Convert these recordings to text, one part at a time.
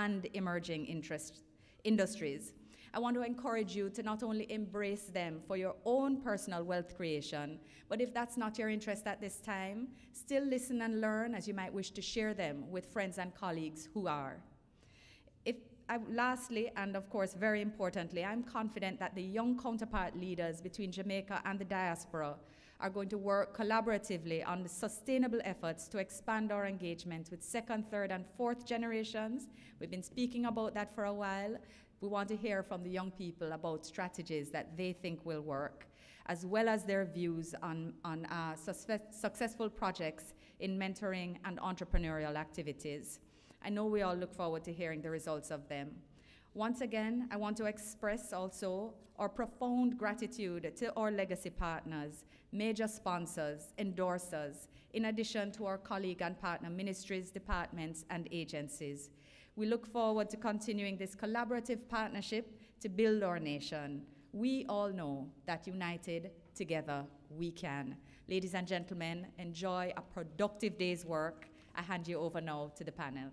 and emerging industries. I want to encourage you to not only embrace them for your own personal wealth creation, but if that's not your interest at this time, still listen and learn, as you might wish to share them with friends and colleagues who are. Lastly, and of course very importantly, I'm confident that the young counterpart leaders between Jamaica and the diaspora are going to work collaboratively on the sustainable efforts to expand our engagement with second, third, and fourth generations. We've been speaking about that for a while. We want to hear from the young people about strategies that they think will work, as well as their views on successful projects in mentoring and entrepreneurial activities. I know we all look forward to hearing the results of them. Once again, I want to express also our profound gratitude to our legacy partners, major sponsors, endorsers, in addition to our colleague and partner ministries, departments, and agencies. We look forward to continuing this collaborative partnership to build our nation. We all know that united, together, we can. Ladies and gentlemen, enjoy a productive day's work. I hand you over now to the panel.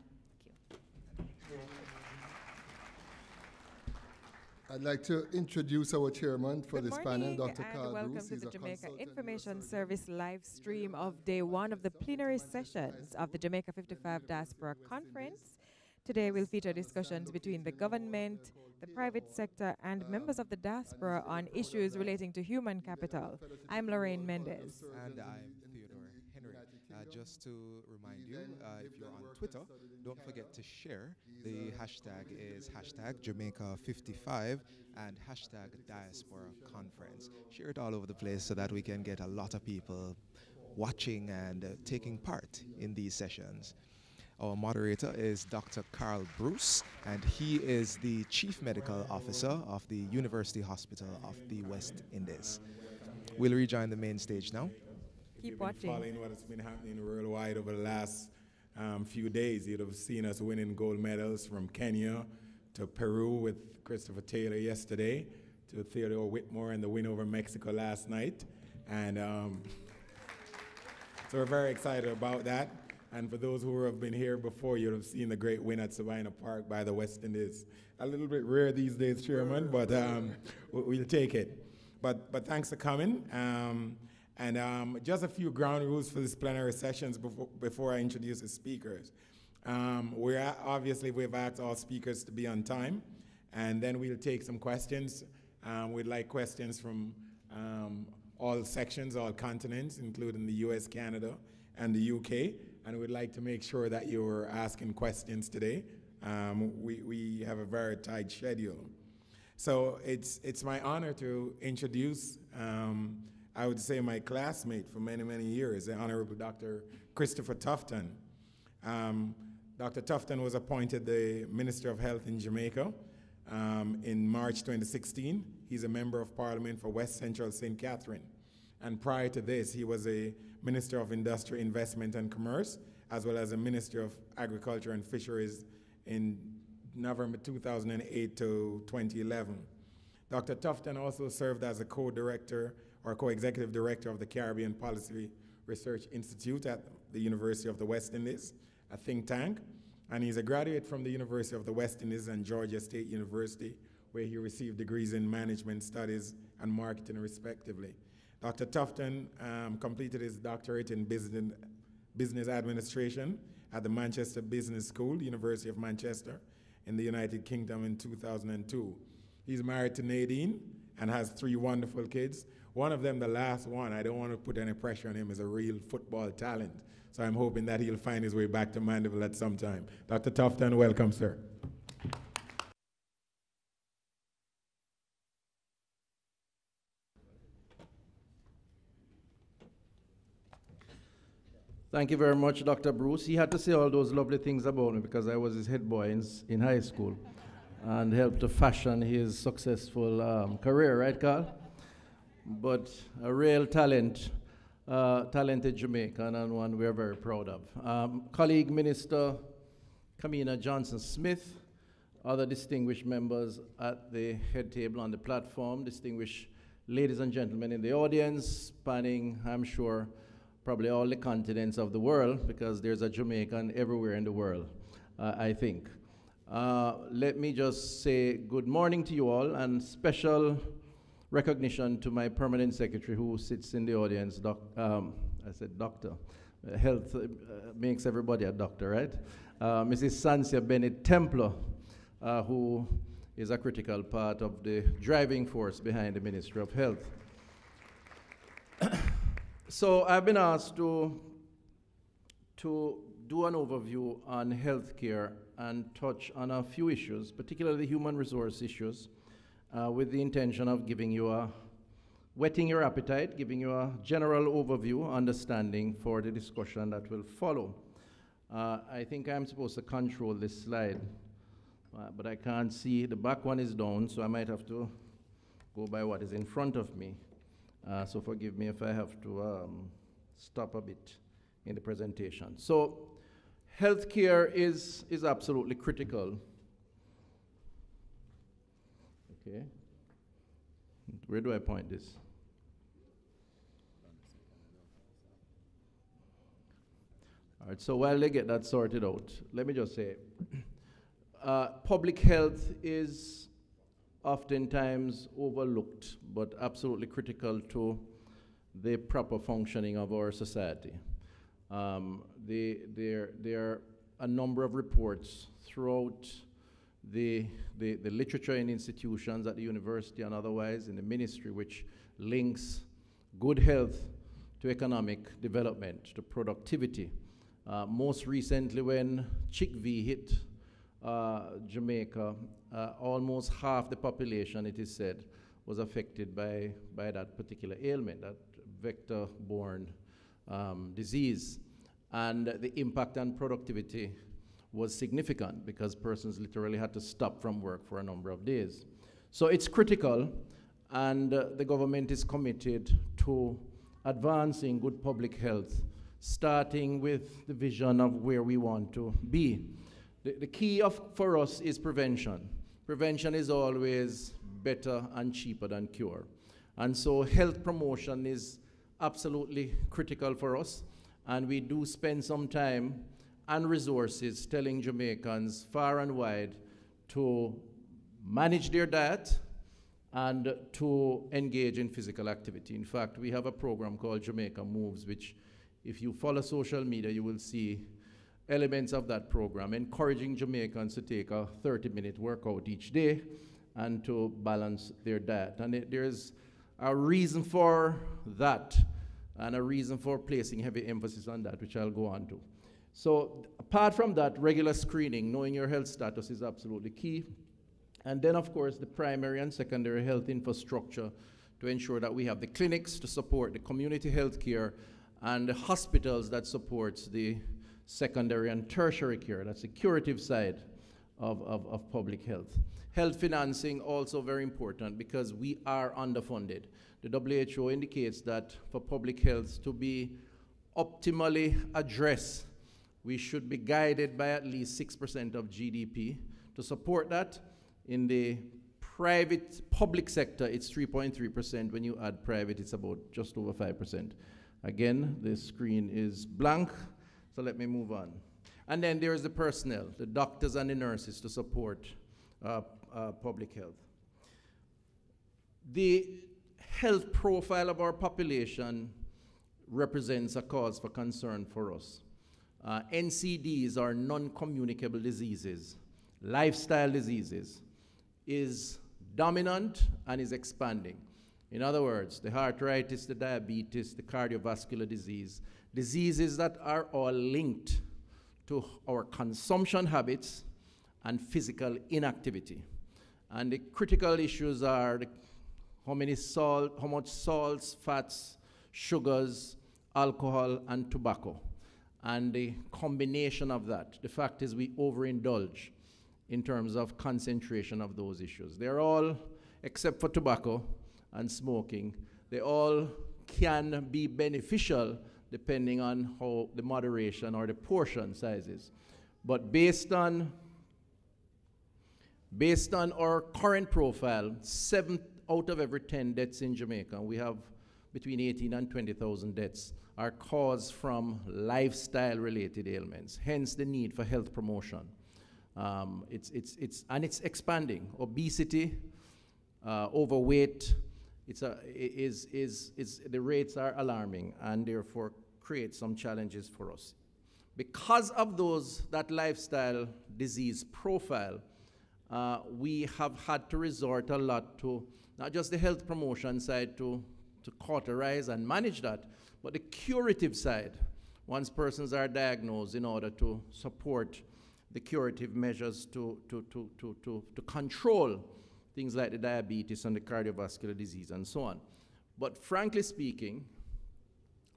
I'd like to introduce our chairman for this panel, Dr. Carl welcome Bruce. to the Jamaica Information Service live stream of day one of the plenary sessions of the Jamaica 55 Diaspora Conference. Today we'll feature discussions between the government, the private sector, and members of the diaspora on issues relating to human capital. I'm Lorraine Mendez. And I'm Theodore Henry. Just to remind you, if you're on Twitter, don't forget to share. The hashtag is hashtag Jamaica55 and hashtag Diaspora Conference. Share it all over the place so that we can get a lot of people watching and taking part in these sessions. Our moderator is Dr. Carl Bruce, and he is the Chief Medical Officer of the University Hospital of the West Indies. We'll rejoin the main stage now. Keep watching. Following what has been happening worldwide over the last few days, you'd have seen us winning gold medals from Kenya to Peru with Christopher Taylor yesterday, to Theodore Whitmore and the win over Mexico last night. And so we're very excited about that. And for those who have been here before, you'd have seen the great win at Savannah Park by the West Indies. A little bit rare these days, Chairman, but we'll take it. But thanks for coming. Just a few ground rules for this plenary sessions before I introduce the speakers. We've asked all speakers to be on time, and then we'll take some questions. We'd like questions from all sections, all continents, including the US, Canada, and the UK, and we'd like to make sure that you're asking questions today. We have a very tight schedule. So it's my honor to introduce I would say my classmate for many, many years, the Honorable Dr. Christopher Tufton. Dr. Tufton was appointed the Minister of Health in Jamaica in March 2016. He's a Member of Parliament for West Central St. Catherine. And prior to this, he was a Minister of Industry, Investment and Commerce, as well as a Minister of Agriculture and Fisheries in November 2008 to 2011. Dr. Tufton also served as a co-director or co-executive director of the Caribbean Policy Research Institute at the University of the West Indies, a think tank, and he's a graduate from the University of the West Indies and Georgia State University, where he received degrees in management studies and marketing respectively. Dr. Tufton completed his doctorate in business administration at the Manchester Business School, University of Manchester, in the United Kingdom in 2002. He's married to Nadine and has 3 wonderful kids. One of them, the last one, I don't want to put any pressure on him, is a real football talent. So I'm hoping that he'll find his way back to Mandeville at some time. Dr. Tufton, welcome, sir. Thank you very much, Dr. Bruce. He had to say all those lovely things about me because I was his head boy in high school and helped to fashion his successful career, right, Carl? But a real talented Jamaican and one we're very proud of. Colleague Minister Kamina Johnson-Smith, other distinguished members at the head table on the platform, distinguished ladies and gentlemen in the audience, spanning, I'm sure, probably all the continents of the world, because there's a Jamaican everywhere in the world, I think. Let me just say good morning to you all, and special recognition to my permanent secretary who sits in the audience. I said doctor. Health makes everybody a doctor, right? Mrs. Sancia Bennett Templar, who is a critical part of the driving force behind the Ministry of Health. So I've been asked to do an overview on healthcare and touch on a few issues, particularly human resource issues, with the intention of giving you whetting your appetite, giving you a general overview, understanding for the discussion that will follow. I think I'm supposed to control this slide, but I can't see. The back one is down, so I might have to go by what is in front of me. So forgive me if I have to stop a bit in the presentation. So healthcare is absolutely critical. Okay. Where do I point this? All right, so while they get that sorted out, let me just say, public health is oftentimes overlooked, but absolutely critical to the proper functioning of our society. There are a number of reports throughout the literature in institutions at the university and otherwise in the ministry which links good health to economic development, to productivity. Most recently when CHIKV hit Jamaica, almost half the population, it is said, was affected by that particular ailment, that vector-borne disease. And the impact on productivity was significant because persons literally had to stop from work for a number of days. So it's critical, and the government is committed to advancing good public health, starting with the vision of where we want to be. The key for us is prevention. Prevention is always better and cheaper than cure. And so health promotion is absolutely critical for us, and we do spend some time and resources telling Jamaicans far and wide to manage their diet and to engage in physical activity. In fact, we have a program called Jamaica Moves, which if you follow social media, you will see elements of that program, encouraging Jamaicans to take a 30-minute workout each day and to balance their diet. And there's a reason for that and a reason for placing heavy emphasis on that, which I'll go on to. So apart from that, regular screening, knowing your health status is absolutely key. And then, of course, the primary and secondary health infrastructure to ensure that we have the clinics to support the community health care and the hospitals that supports the secondary and tertiary care, that's the curative side of public health. Health financing also very important because we are underfunded. The WHO indicates that for public health to be optimally addressed, we should be guided by at least 6% of GDP. To support that, in the public sector, it's 3.3%. When you add private, it's about just over 5%. Again, the screen is blank, so let me move on. And then there's the personnel, the doctors and the nurses to support public health. The health profile of our population represents a cause for concern for us. NCDs are non-communicable diseases, lifestyle diseases, is dominant and is expanding. In other words, the arthritis, the diabetes, the cardiovascular disease, diseases that are all linked to our consumption habits and physical inactivity. And the critical issues are how much salts, fats, sugars, alcohol, and tobacco. And the combination of that, the fact is we overindulge in terms of concentration of those issues. They're all, except for tobacco and smoking, they all can be beneficial depending on how the moderation or the portion sizes. But based on our current profile, 7 out of every 10 deaths in Jamaica, we have between 18 and 20,000 deaths, are caused from lifestyle-related ailments, hence the need for health promotion. It's expanding. Obesity, overweight, the rates are alarming, and therefore create some challenges for us. Because of that lifestyle disease profile, we have had to resort a lot to not just the health promotion side to cauterize and manage that, but the curative side, once persons are diagnosed, in order to support the curative measures to control things like the diabetes and the cardiovascular disease and so on. But frankly speaking,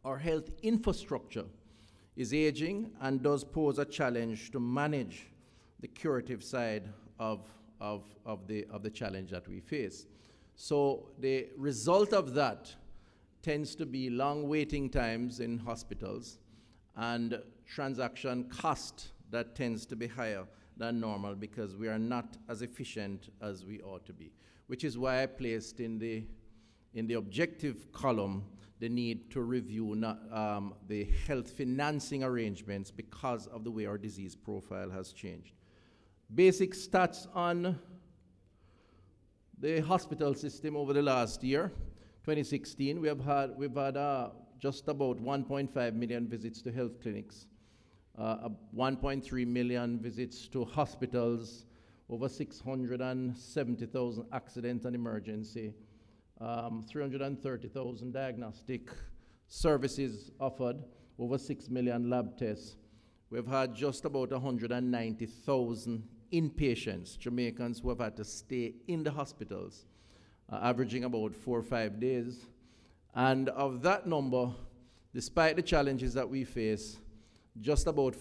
our health infrastructure is aging and does pose a challenge to manage the curative side of the challenge that we face. So the result of that tends to be long waiting times in hospitals and transaction cost that tends to be higher than normal because we are not as efficient as we ought to be, which is why I placed in the objective column the need to review the health financing arrangements because of the way our disease profile has changed. Basic stats on the hospital system over the last year, 2016, we've had just about 1.5 million visits to health clinics, 1.3 million visits to hospitals, over 670,000 accident and emergency, 330,000 diagnostic services offered, over 6 million lab tests. We've had just about 190,000 inpatients, Jamaicans who have had to stay in the hospitals, averaging about 4 or 5 days. And of that number, despite the challenges that we face, just about